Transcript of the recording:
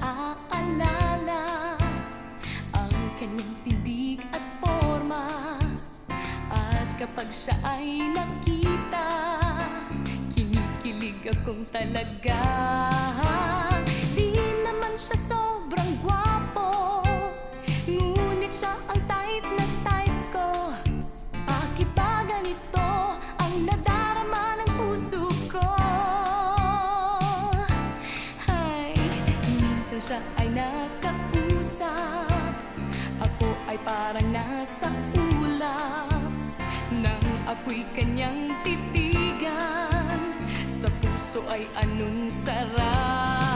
naaalala ang kanyang tindig at forma. At kapag siya ay nakita, kinikilig akong talaga. Di naman siya sobrang gwapo, ngunit siya ang type na type ko. Bakit ba ganito ang nadarama ng puso ko? Ay, minsan siya ay nakausap, ako ay parang nasa ulap. Nang ako'y kanyang titigan, sa puso ay anong sarap.